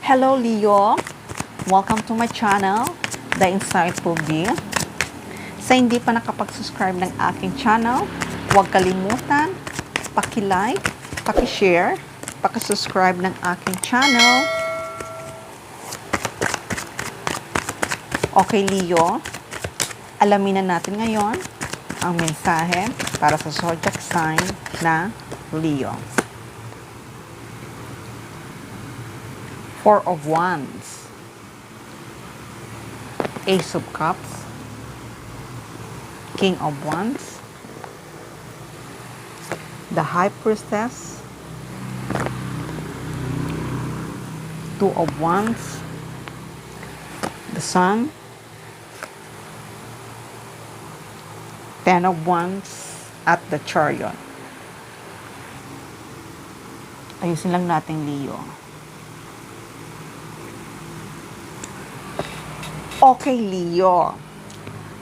Hello Leo! Welcome to my channel, The Insightful Bee. Sa hindi pa nakapag-subscribe ng aking channel, huwag kalimutan, paki-like, paki-share, paki-subscribe ng aking channel. Okay Leo, alamin na natin ngayon ang mensahe para sa zodiac sign na Leo. Four of Wands, Ace of Cups, King of Wands, the High Priestess, Two of Wands, the Sun, Ten of Wands, at the Chariot. Ayusin lang natin Leo. Okay, Leo.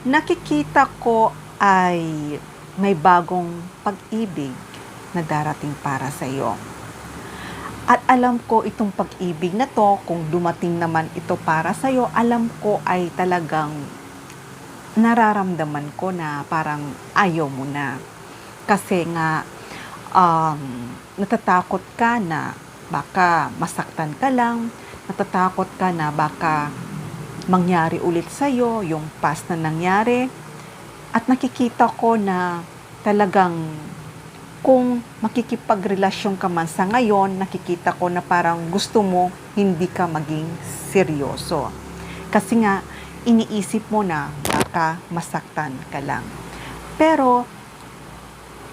Nakikita ko ay may bagong pag-ibig na darating para sa iyo. At alam ko itong pag-ibig na to, kung dumating naman ito para sa iyo, alam ko ay talagang nararamdaman ko na parang ayaw mo na. Kasi nga, natatakot ka na baka masaktan ka lang, natatakot ka na baka mangyari ulit sa'yo, yung past na nangyari. At nakikita ko na talagang kung makikipagrelasyon ka man sa ngayon, nakikita ko na parang gusto mo hindi ka maging seryoso. Kasi nga, iniisip mo na baka masaktan ka lang. Pero,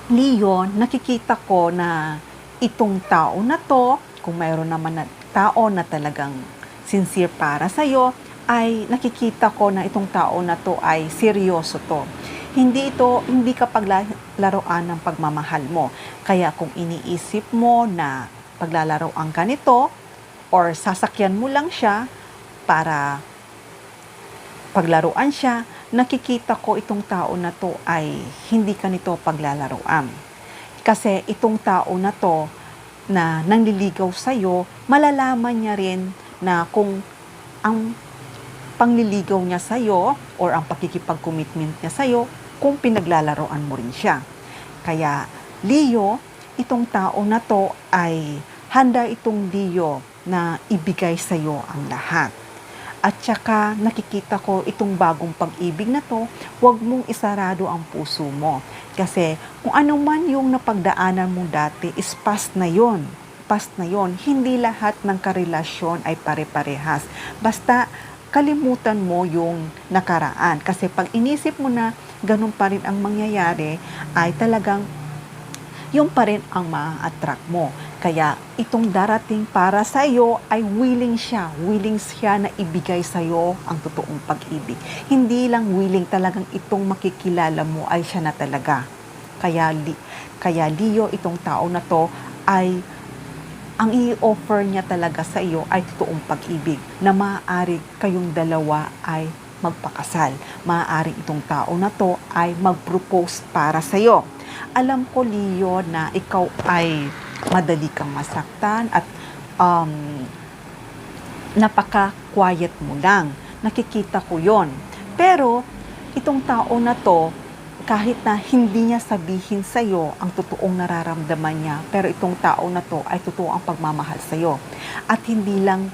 Leo, nakikita ko na itong tao na to, kung mayroon naman na tao na talagang sincere para sa'yo, ay nakikita ko na itong tao na to ay seryoso to. Hindi ka paglalaroan ng pagmamahal mo. Kaya kung iniisip mo na paglalaroan ka nito or sasakyan mo lang siya para paglaruan siya, nakikita ko itong tao na to ay hindi ka nito paglalaroan. Kasi itong tao na to na nanliligaw sa'yo, malalaman niya rin na kung ang pangliligaw niya sa'yo or ang pakikipag-commitment niya sa'yo kung pinaglalaroan mo rin siya. Kaya, Leo, itong tao na to ay handa itong Leo na ibigay sa'yo ang lahat. At saka nakikita ko itong bagong pag-ibig na to, huwag mong isarado ang puso mo. Kasi kung ano man yung napagdaanan mo dati is past na yon. Past na yon. Hindi lahat ng karelasyon ay pare-parehas. Basta kalimutan mo yung nakaraan. Kasi pag inisip mo na ganun pa rin ang mangyayari, ay talagang yung pa rin ang ma-attract mo. Kaya itong darating para sa iyo ay willing siya na ibigay sa iyo ang totoong pag-ibig. Hindi lang willing, talagang itong makikilala mo ay siya na talaga. Kaya Leo, itong tao na to ay ang i-offer niya talaga sa iyo ay totoong pag-ibig na maaari kayong dalawa ay magpakasal. Maaari itong tao na to ay mag-propose para sa iyo. Alam ko, Leo, na ikaw ay madali kang masaktan at napaka-quiet mo lang. Nakikita ko yon. Pero itong tao na to, kahit na hindi niya sabihin sa'yo ang totoong nararamdaman niya, pero itong tao na to ay totoo ang pagmamahal sa'yo. At hindi lang,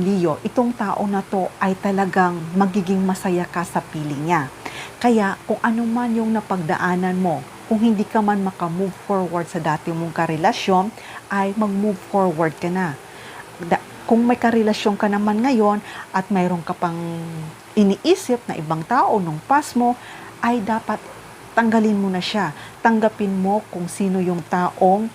Leo, itong tao na to ay talagang magiging masaya ka sa piling niya. Kaya kung ano man yung napagdaanan mo, kung hindi ka man makamove forward sa dati mong karelasyon, ay mag-move forward ka na. Kung may karelasyon ka naman ngayon at mayroon ka pang iniisip na ibang tao nung past mo, ay dapat tanggalin mo na siya. Tanggapin mo kung sino yung taong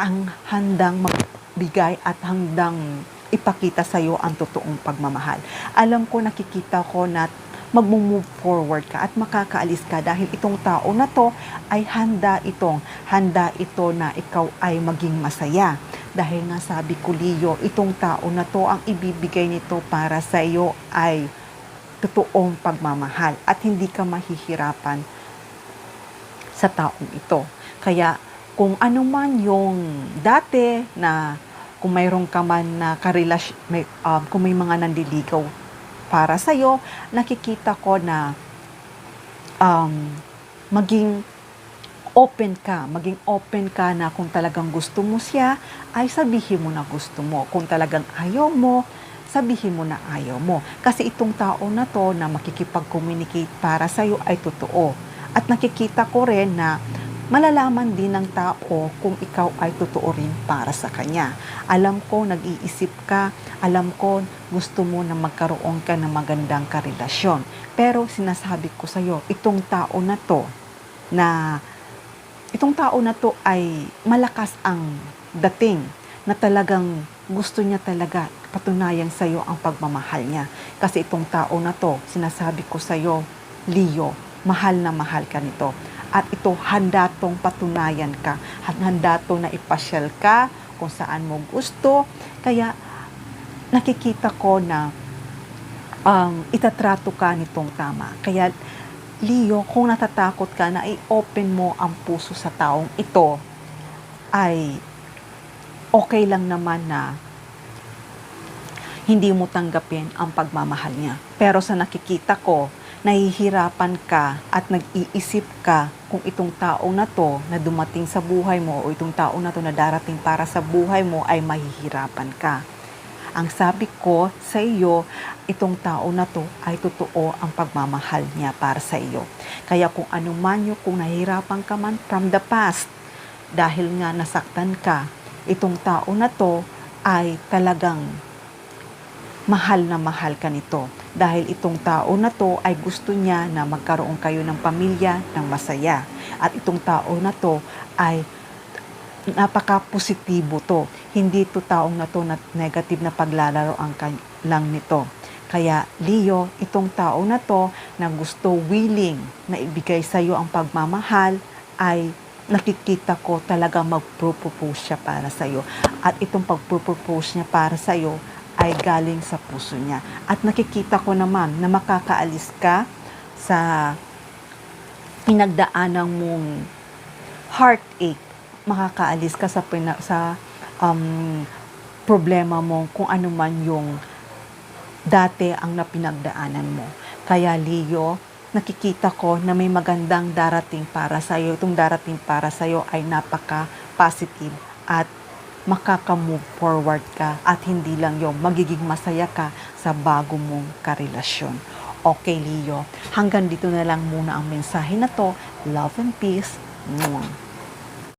ang handang magbigay at handang ipakita sa iyo ang totoong pagmamahal. Alam ko, nakikita ko na mag-move forward ka at makakaalis ka dahil itong tao na to ay handa ito na ikaw ay maging masaya. Dahil nga sabi ko, Leo, itong tao na to, ang ibibigay nito para sa iyo ay totoong pagmamahal at hindi ka mahihirapan sa taong ito. Kaya kung ano man yung dati na kung mayroon ka man na kung may mga nanliligaw para sa'yo, nakikita ko na um, maging maging open ka na kung talagang gusto mo siya, ay sabihin mo na gusto mo. Kung talagang ayaw mo, sabihin mo na ayaw mo. Kasi itong tao na to na makikipag-communicate para sa'yo ay totoo. At nakikita ko rin na malalaman din ng tao kung ikaw ay totoo rin para sa kanya. Alam ko, nag-iisip ka, alam ko, gusto mo na magkaroon ka ng magandang karelasyon. Pero sinasabi ko sa'yo, itong tao na to ay malakas ang dating na talagang gusto niya talaga patunayan sa'yo ang pagmamahal niya. Kasi itong tao na to, sinasabi ko sa'yo, Leo, mahal na mahal ka nito. At ito, handa tong patunayan ka. Handa tong na ipasyal ka kung saan mo gusto. Kaya nakikita ko na itatrato ka nitong tama. Kaya Leo, kung natatakot ka na i-open mo ang puso sa taong ito, ay okay lang naman na hindi mo tanggapin ang pagmamahal niya. Pero sa nakikita ko, nahihirapan ka at nag-iisip ka kung itong tao na to na dumating sa buhay mo o itong tao na to na darating para sa buhay mo ay mahihirapan ka. Ang sabi ko sa iyo, itong tao na to ay totoo ang pagmamahal niya para sa iyo. Kaya kung ano man yung, kung nahihirapan ka man from the past, dahil nga nasaktan ka, itong tao na to ay talagang mahal na mahal ka nito. Dahil itong tao na to ay gusto niya na magkaroon kayo ng pamilya ng masaya. At itong tao na to ay napaka-positibo to. Hindi to taong na to na negative na paglalaro ang lang nito. Kaya Leo, itong tao na to na gusto willing na ibigay sa iyo ang pagmamahal ay nakikita ko talaga mag-propose siya para sa iyo. At itong pag-propose niya para sa iyo ay galing sa puso niya. At nakikita ko naman na makakaalis ka sa pinagdaanan mong heartache. Makakaalis ka sa problema mo kung ano man yung dati ang napinagdaanan mo. Kaya Leo, nakikita ko na may magandang darating para sa iyo. Itong darating para sa iyo ay napaka-positive at makaka-move forward ka at hindi lang yung magiging masaya ka sa bago mong karelasyon. Okay, Leo, hanggang dito na lang muna ang mensahe na to. Love and peace. Mwah.